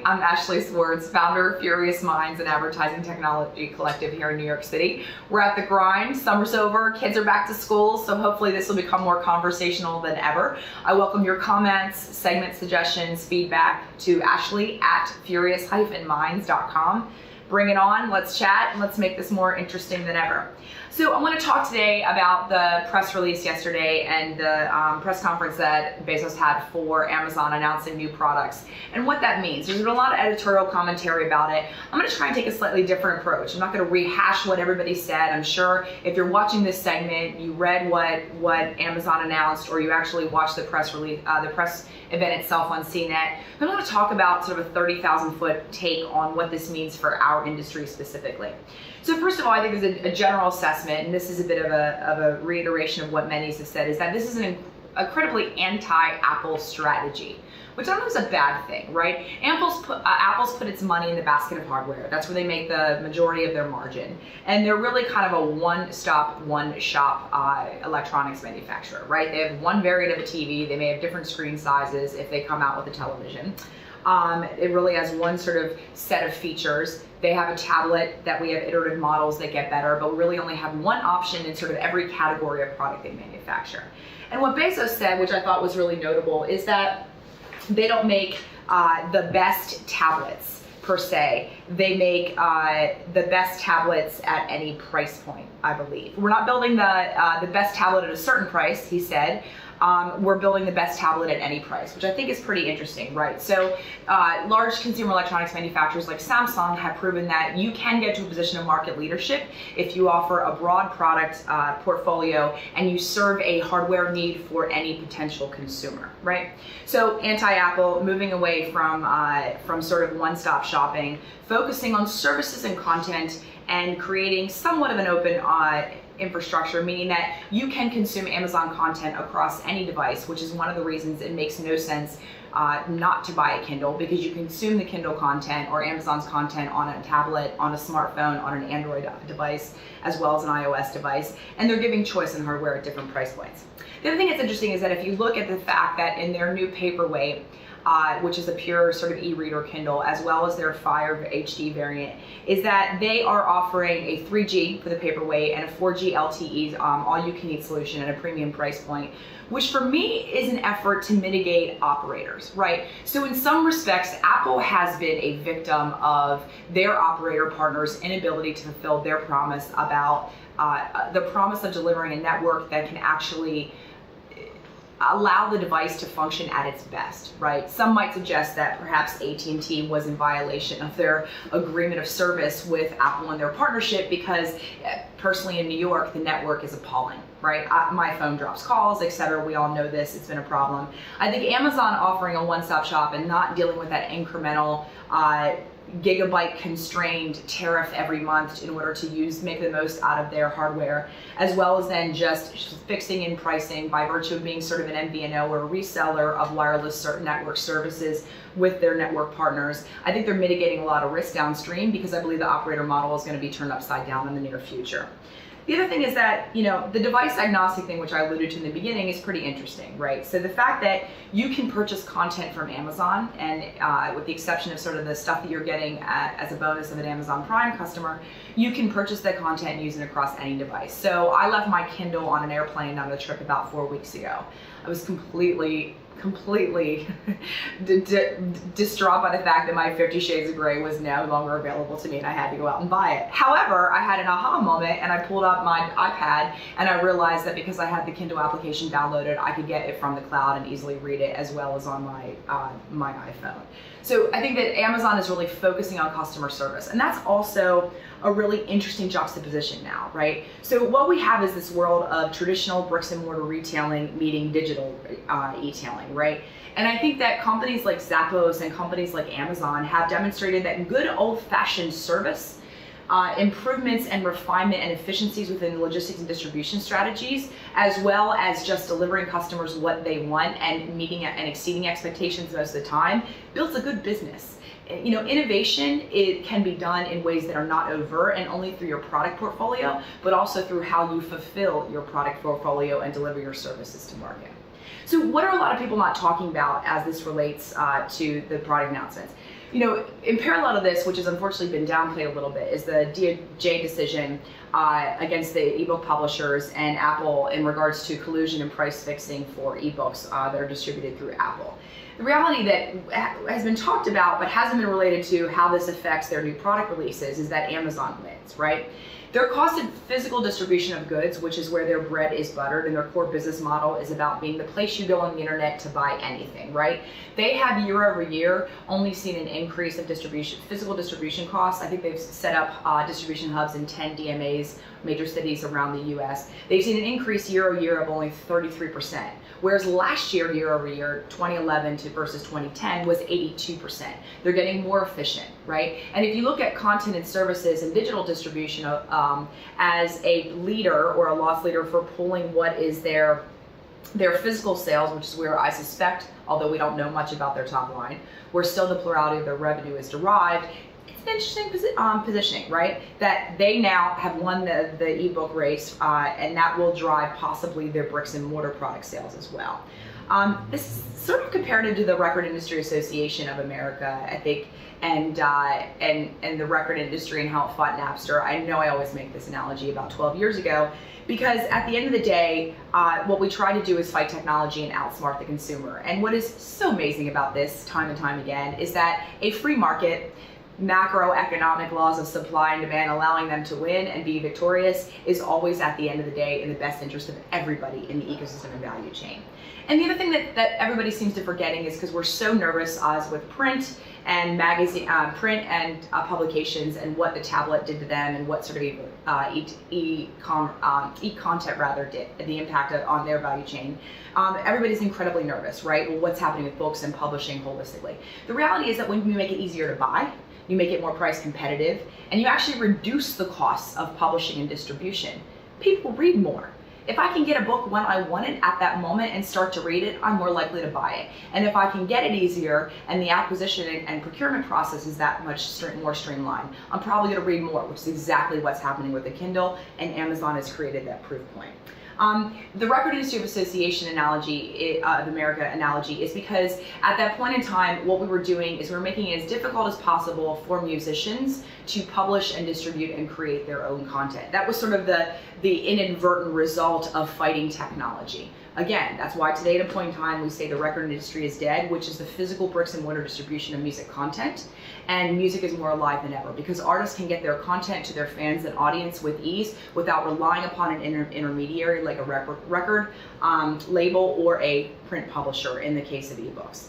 I'm Ashley Swartz, founder of Furious Minds, an advertising technology collective here in New York City. We're at the grind, summer's over, kids are back to school, so hopefully this will become more conversational than ever. I welcome your comments, segment suggestions, feedback to ashley@furious-minds.com. Bring it on, let's chat, and let's make this more interesting than ever. So I want to talk today about the press release yesterday and the press conference that Bezos had for Amazon announcing new products and what that means. There's been a lot of editorial commentary about it. I'm going to try and take a slightly different approach. I'm not going to rehash what everybody said. I'm sure if you're watching this segment, you read what Amazon announced, or you actually watched the press release, the press event itself on CNET. I'm going to talk about sort of a 30,000-foot take on what this means for our industry specifically. So first of all, I think there's a general assessment, and this is a bit of a reiteration of what many have said, is that this is an incredibly anti-Apple strategy, which I don't know is a bad thing, right? Apple's put its money in the basket of hardware. That's where they make the majority of their margin. And they're really kind of a one-stop, one-shop electronics manufacturer, right? They have one variant of a TV. They may have different screen sizes if they come out with a television. It really has one sort of set of features. They have a tablet that we have iterative models that get better, but we really only have one option in sort of every category of product they manufacture. And what Bezos said, which I thought was really notable, is that they don't make the best tablets per se. They make the best tablets at any price point, I believe. We're not building the best tablet at a certain price, he said. We're building the best tablet at any price, which I think is pretty interesting, right? So large consumer electronics manufacturers like Samsung have proven that you can get to a position of market leadership if you offer a broad product portfolio and you serve a hardware need for any potential consumer, right? So anti-Apple, moving away from sort of one-stop shopping, focusing on services and content, and creating somewhat of an open infrastructure, meaning that you can consume Amazon content across any device, which is one of the reasons it makes no sense not to buy a Kindle, because you consume the Kindle content or Amazon's content on a tablet, on a smartphone, on an Android device, as well as an iOS device, and they're giving choice in hardware at different price points. The other thing that's interesting is that if you look at the fact that in their new paperweight, which is a pure sort of e-reader Kindle, as well as their Fire HD variant, is that they are offering a 3G for the paperweight and a 4G LTE all-you-can-eat solution at a premium price point, which for me is an effort to mitigate operators, right? So in some respects, Apple has been a victim of their operator partners' inability to fulfill their promise about the promise of delivering a network that can actually allow the device to function at its best, right? Some might suggest that perhaps AT&T was in violation of their agreement of service with Apple and their partnership, because personally in New York, the network is appalling, right? My phone drops calls, etc. We all know this, it's been a problem. I think Amazon offering a one-stop shop and not dealing with that incremental gigabyte constrained tariff every month in order to make the most out of their hardware, as well as then just fixing in pricing by virtue of being sort of an MVNO or a reseller of wireless network services with their network partners. I think they're mitigating a lot of risk downstream, because I believe the operator model is going to be turned upside down in the near future. The other thing is that, the device agnostic thing, which I alluded to in the beginning, is pretty interesting, right? So the fact that you can purchase content from Amazon, and with the exception of sort of the stuff that you're getting as a bonus of an Amazon Prime customer, you can purchase that content and use it across any device. So I left my Kindle on an airplane on a trip about 4 weeks ago. I was completely distraught by the fact that my 50 Shades of Grey was no longer available to me and I had to go out and buy it. However, I had an aha moment and I pulled up my iPad and I realized that because I had the Kindle application downloaded, I could get it from the cloud and easily read it, as well as on my iPhone. So I think that Amazon is really focusing on customer service, and that's also a really interesting juxtaposition now, right? So what we have is this world of traditional bricks and mortar retailing meeting digital e-tailing, right? And I think that companies like Zappos and companies like Amazon have demonstrated that good old-fashioned service, improvements and refinement and efficiencies within logistics and distribution strategies, as well as just delivering customers what they want and meeting and exceeding expectations most of the time, builds a good business. Innovation, it can be done in ways that are not overt and only through your product portfolio, but also through how you fulfill your product portfolio and deliver your services to market. So what are a lot of people not talking about as this relates to the product announcements? In parallel to this, which has unfortunately been downplayed a little bit, is the DOJ decision against the ebook publishers and Apple in regards to collusion and price fixing for ebooks that are distributed through Apple. The reality that has been talked about but hasn't been related to how this affects their new product releases is that Amazon wins, right? Their cost of physical distribution of goods, which is where their bread is buttered, and their core business model is about being the place you go on the internet to buy anything, right? They have year over year only seen an increase of physical distribution costs. I think they've set up distribution hubs in 10 DMAs, major cities around the US. They've seen an increase year over year of only 33%. Whereas last year over year, 2011 versus 2010 was 82%. They're getting more efficient, right? And if you look at content and services and digital distribution as a leader or a loss leader for pulling what is their physical sales, which is where I suspect, although we don't know much about their top line, where still the plurality of their revenue is derived, it's an interesting positioning, right? That they now have won the ebook race, and that will drive possibly their bricks and mortar product sales as well. This is sort of comparative to the Record Industry Association of America, I think, and the record industry and how it fought Napster. I know I always make this analogy about 12 years ago, because at the end of the day, what we try to do is fight technology and outsmart the consumer. And what is so amazing about this time and time again is that a free market, macroeconomic laws of supply and demand allowing them to win and be victorious is always at the end of the day in the best interest of everybody in the ecosystem and value chain. And the other thing that everybody seems to forgetting is because we're so nervous as with print and magazine, print and publications and what the tablet did to them and what sort of e-content rather did, the impact on their value chain. Everybody's incredibly nervous, right? Well, what's happening with books and publishing holistically? The reality is that when you make it easier to buy, you make it more price competitive, and you actually reduce the costs of publishing and distribution, people read more. If I can get a book when I want it at that moment and start to read it, I'm more likely to buy it. And if I can get it easier and the acquisition and procurement process is that much more streamlined, I'm probably going to read more, which is exactly what's happening with the Kindle, and Amazon has created that proof point. The Record Industry Association analogy, of America analogy, is because at that point in time, what we were doing is we were making it as difficult as possible for musicians to publish and distribute and create their own content. That was sort of the inadvertent result of fighting technology. Again, that's why today at a point in time we say the record industry is dead, which is the physical bricks and mortar distribution of music content. And music is more alive than ever because artists can get their content to their fans and audience with ease without relying upon an intermediary like a record label or a print publisher in the case of ebooks.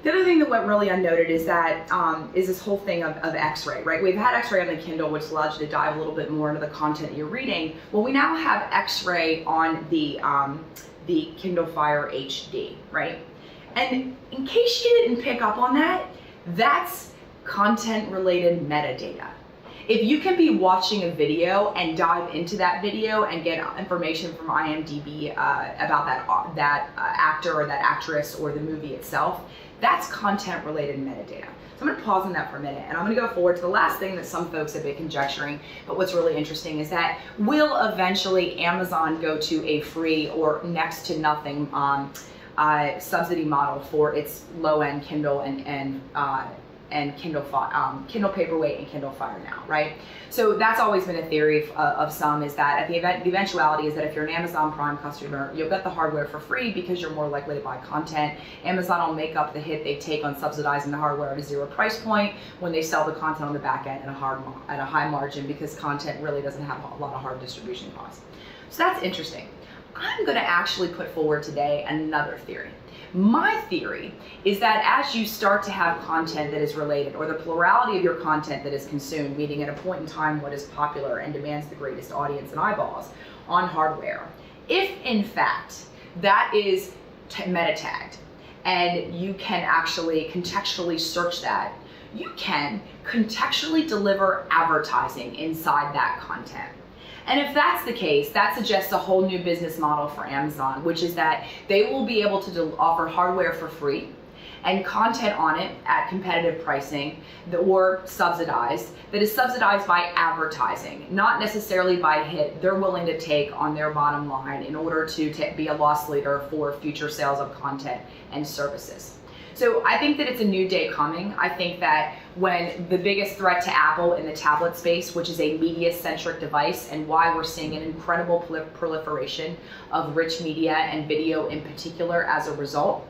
The other thing that went really unnoted is that is this whole thing of X-ray, right? We've had X-ray on the Kindle, which allows you to dive a little bit more into the content you're reading. Well, we now have X-ray on the Kindle Fire HD, right? And in case you didn't pick up on that, that's content-related metadata. If you can be watching a video and dive into that video and get information from IMDb about that actor or that actress or the movie itself, that's content-related metadata. So I'm going to pause on that for a minute, and I'm going to go forward to the last thing that some folks have been conjecturing, but what's really interesting is that will eventually Amazon go to a free or next to nothing subsidy model for its low-end Kindle and Kindle Paperweight and Kindle Fire now, right? So that's always been a theory of some, is that at the eventuality is that if you're an Amazon Prime customer, you'll get the hardware for free because you're more likely to buy content. Amazon will make up the hit they take on subsidizing the hardware at a zero price point when they sell the content on the back end at a high margin because content really doesn't have a lot of hard distribution costs. So that's interesting. I'm going to actually put forward today another theory. My theory is that as you start to have content that is related, or the plurality of your content that is consumed, meaning at a point in time what is popular and demands the greatest audience and eyeballs on hardware, if in fact that is meta tagged and you can actually contextually search that, you can contextually deliver advertising inside that content. And if that's the case, that suggests a whole new business model for Amazon, which is that they will be able to offer hardware for free and content on it at competitive pricing or subsidized, that is subsidized by advertising, not necessarily by hit they're willing to take on their bottom line in order to be a loss leader for future sales of content and services. So I think that it's a new day coming. I think that when the biggest threat to Apple in the tablet space, which is a media-centric device, and why we're seeing an incredible proliferation of rich media and video in particular as a result,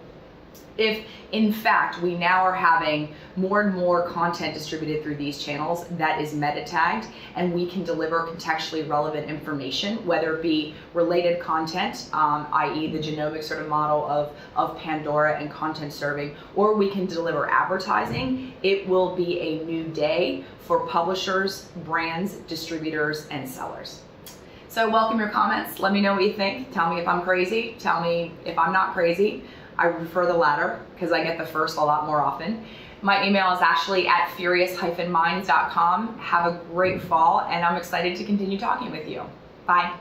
if in fact we now are having more and more content distributed through these channels that is meta tagged, and we can deliver contextually relevant information, whether it be related content, i.e. the genomic sort of model of Pandora and content serving, or we can deliver advertising, it will be a new day for publishers, brands, distributors, and sellers. So welcome your comments. Let me know what you think. Tell me if I'm crazy. Tell me if I'm not crazy. I prefer the latter because I get the first a lot more often. My email is ashley@furious-minds.com. Have a great fall, and I'm excited to continue talking with you. Bye.